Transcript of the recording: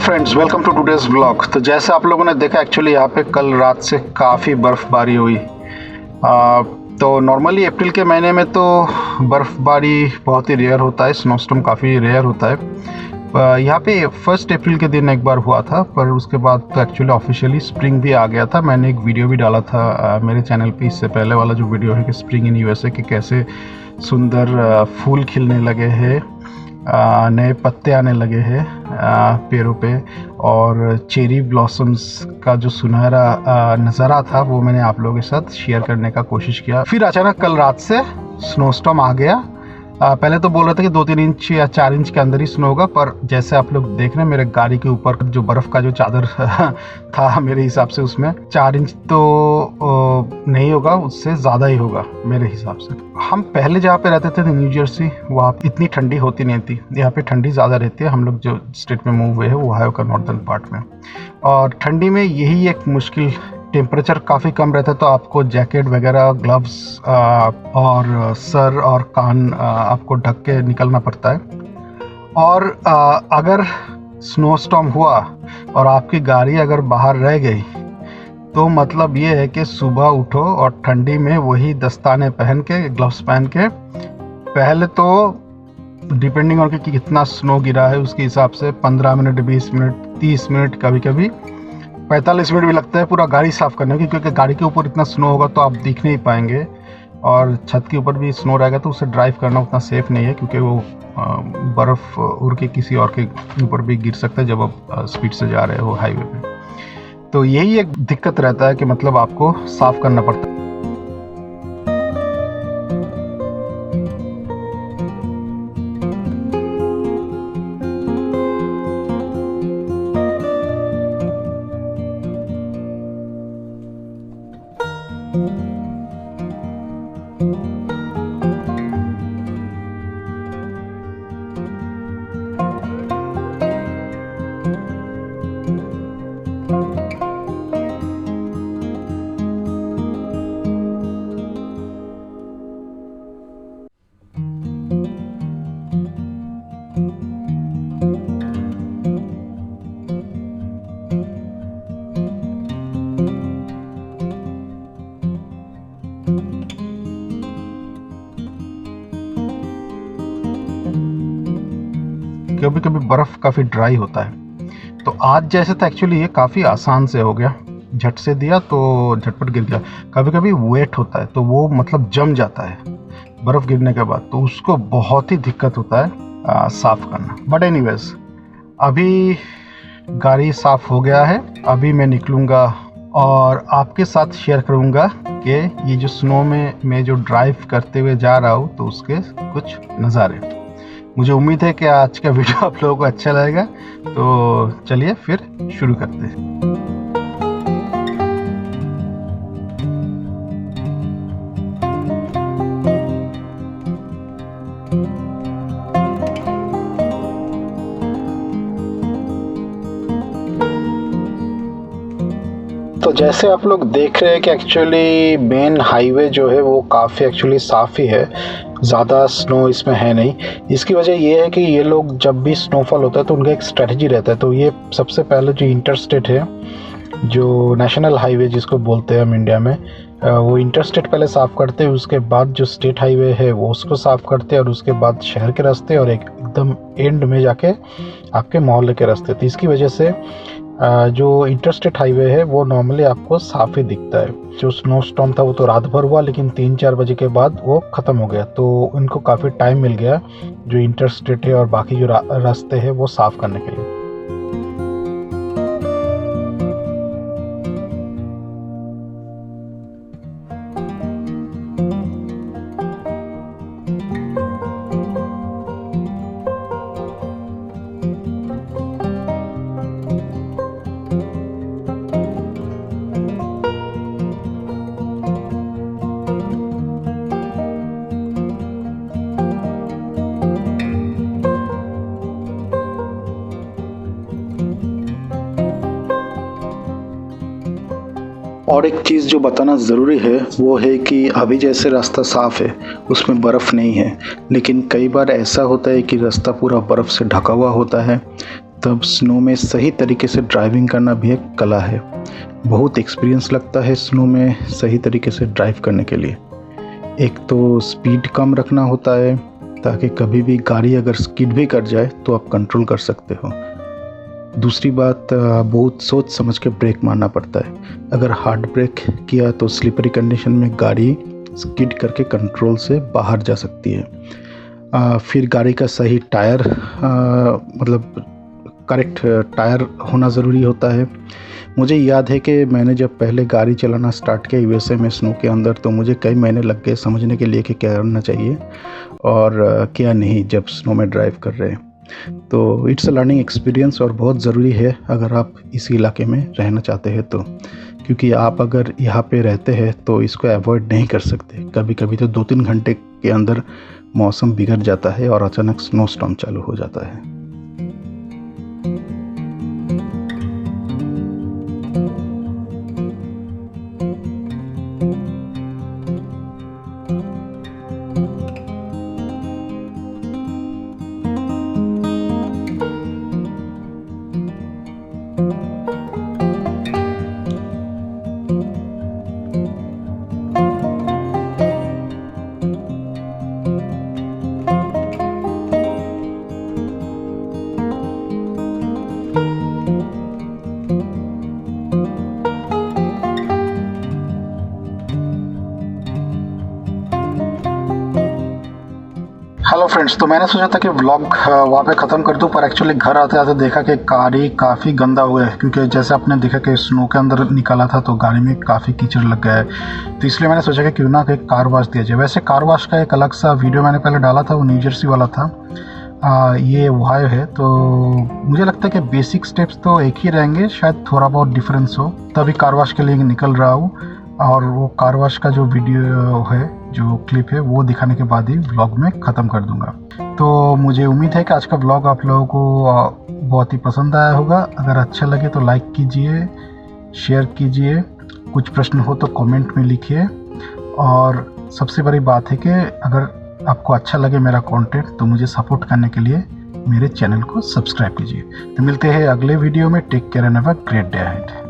Friends, welcome to today's blog. तो जैसे आप लोगों ने देखा, एक्चुअली यहाँ पे कल रात से काफ़ी बर्फ़बारी हुई। तो नॉर्मली अप्रैल के महीने में तो बर्फ़बारी बहुत ही रेयर होता है, स्नोस्टॉर्म काफ़ी रेयर होता है। यहाँ पे 1 अप्रैल के दिन एक बार हुआ था, पर उसके बाद तो एक्चुअली ऑफिशियली स्प्रिंग भी आ गया था। मैंने एक वीडियो भी डाला था मेरे चैनल पे, इससे पहले वाला जो वीडियो है कि स्प्रिंग इन यूएसए के कैसे सुंदर फूल खिलने लगे हैं, नए पत्ते आने लगे हैं पेड़ों पे, और चेरी ब्लॉसम्स का जो सुनहरा नज़ारा था वो मैंने आप लोगों के साथ शेयर करने का कोशिश किया। फिर अचानक कल रात से स्नोस्टॉर्म आ गया। पहले तो बोल रहे थे कि 2-3 इंच या 4 इंच के अंदर ही स्नो होगा, पर जैसे आप लोग देख रहे हैं मेरे गाड़ी के ऊपर जो बर्फ़ का जो चादर था, मेरे हिसाब से उसमें 4 इंच तो नहीं होगा, उससे ज़्यादा ही होगा मेरे हिसाब से। हम पहले जहाँ पे रहते थे न्यू जर्सी, वहाँ इतनी ठंडी होती नहीं थी। यहाँ पे ठंडी ज़्यादा रहती है। हम लोग जो स्टेट में मूव हुए हैं वो ओहायो का नॉर्दर्न पार्ट में, और ठंडी में यही एक मुश्किल, टेम्परेचर काफ़ी कम रहता है तो आपको जैकेट वगैरह, ग्लव्स और सर और कान आपको ढक के निकलना पड़ता है। और अगर स्नोस्टॉर्म हुआ और आपकी गाड़ी अगर बाहर रह गई तो मतलब ये है कि सुबह उठो और ठंडी में वही दस्ताने पहन के, ग्लव्स पहन के, पहले तो डिपेंडिंग ऑन कि कितना स्नो गिरा है उसके हिसाब से 15 मिनट, 20 मिनट, 30 मिनट, कभी कभी 45 मिनट भी लगता है पूरा गाड़ी साफ़ करने की, क्योंकि गाड़ी के ऊपर इतना स्नो होगा तो आप दिख नहीं पाएंगे, और छत के ऊपर भी स्नो रहेगा तो उसे ड्राइव करना उतना सेफ नहीं है, क्योंकि वो बर्फ़ उड़ के किसी और के ऊपर भी गिर सकता है जब आप स्पीड से जा रहे हो हाईवे पे। तो यही एक दिक्कत रहता है कि मतलब आपको साफ़ करना पड़ता है। कभी कभी बर्फ़ काफ़ी ड्राई होता है, तो आज जैसे तो एक्चुअली ये काफ़ी आसान से हो गया, झट से दिया तो झटपट गिर गया। कभी कभी वेट होता है तो वो मतलब जम जाता है बर्फ़ गिरने के बाद, तो उसको बहुत ही दिक्कत होता है साफ़ करना। बट एनीवेज, अभी गाड़ी साफ़ हो गया है। अभी मैं निकलूँगा और आपके साथ शेयर करूँगा कि ये जो स्नो में मैं जो ड्राइव करते हुए जा रहा हूँ तो उसके कुछ नज़ारे। मुझे उम्मीद है कि आज का वीडियो आप लोगों को अच्छा लगेगा, तो चलिए फिर शुरू करते हैं। तो जैसे आप लोग देख रहे हैं कि एक्चुअली मेन हाईवे जो है वो काफ़ी एक्चुअली साफ़ ही है, ज़्यादा स्नो इसमें है नहीं। इसकी वजह ये है कि ये लोग जब भी स्नोफॉल होता है तो उनका एक स्ट्रेटजी रहता है। तो ये सबसे पहले जो इंटरस्टेट है, जो नेशनल हाईवे जिसको बोलते हैं हम इंडिया में, वो इंटरस्टेट पहले साफ़ करते हैं, उसके बाद जो स्टेट हाईवे है वो उसको साफ़ करते हैं, और उसके बाद शहर के रास्ते, और एकदम एंड में जाके आपके मोहल्ले के रास्ते। तो इसकी वजह से जो इंटरस्टेट हाईवे है वो नॉर्मली आपको साफ ही दिखता है। जो स्नो स्टॉर्म था वो तो रात भर हुआ, लेकिन 3-4 बजे के बाद वो ख़त्म हो गया, तो उनको काफ़ी टाइम मिल गया जो इंटरस्टेट है और बाकी जो रास्ते हैं वो साफ़ करने के लिए। और एक चीज़ जो बताना ज़रूरी है वो है कि अभी जैसे रास्ता साफ़ है, उसमें बर्फ़ नहीं है, लेकिन कई बार ऐसा होता है कि रास्ता पूरा बर्फ़ से ढका हुआ होता है। तब स्नो में सही तरीके से ड्राइविंग करना भी एक कला है। बहुत एक्सपीरियंस लगता है स्नो में सही तरीके से ड्राइव करने के लिए। एक तो स्पीड कम रखना होता है ताकि कभी भी गाड़ी अगर स्किड भी कर जाए तो आप कंट्रोल कर सकते हो। दूसरी बात, बहुत सोच समझ के ब्रेक मारना पड़ता है। अगर हार्ड ब्रेक किया तो स्लिपरी कंडीशन में गाड़ी स्किड करके कंट्रोल से बाहर जा सकती है। फिर गाड़ी का सही टायर मतलब करेक्ट टायर होना ज़रूरी होता है। मुझे याद है कि मैंने जब पहले गाड़ी चलाना स्टार्ट किया यूएसए में स्नो के अंदर, तो मुझे कई महीने लग गए समझने के लिए कि क्या करना चाहिए और क्या नहीं जब स्नो में ड्राइव कर रहे हैं। तो इट्स अ लर्निंग एक्सपीरियंस और बहुत ज़रूरी है अगर आप इसी इलाके में रहना चाहते हैं तो, क्योंकि आप अगर यहाँ पे रहते हैं तो इसको अवॉइड नहीं कर सकते। कभी कभी तो 2-3 घंटे के अंदर मौसम बिगड़ जाता है और अचानक स्नो स्टॉर्म चालू हो जाता है। हेलो फ्रेंड्स, तो मैंने सोचा था कि व्लॉग वहाँ पे ख़त्म कर दूँ, पर एक्चुअली घर आते आते देखा कि गाड़ी काफ़ी गंदा हुआ है, क्योंकि जैसे आपने देखा कि स्नो के अंदर निकाला था तो गाड़ी में काफ़ी कीचड़ लग गया है। तो इसलिए मैंने सोचा कि क्यों ना कि कार वॉश दिया जाए। वैसे कार वॉश का एक अलग सा वीडियो मैंने पहले डाला था, वो न्यू जर्सी वाला था। ये ओहायो है, तो मुझे लगता है कि बेसिक स्टेप्स तो एक ही रहेंगे, शायद थोड़ा बहुत डिफरेंस हो। तभी कार वॉश के लिए निकल रहा हूँ और वो कार वॉश का जो वीडियो है, जो क्लिप है, वो दिखाने के बाद ही व्लॉग में ख़त्म कर दूंगा। तो मुझे उम्मीद है कि आज का व्लॉग आप लोगों को बहुत ही पसंद आया होगा। अगर अच्छा लगे तो लाइक कीजिए, शेयर कीजिए, कुछ प्रश्न हो तो कमेंट में लिखिए, और सबसे बड़ी बात है कि अगर आपको अच्छा लगे मेरा कंटेंट तो मुझे सपोर्ट करने के लिए मेरे चैनल को सब्सक्राइब कीजिए। तो मिलते हैं अगले वीडियो में। Take care and have a great day ahead.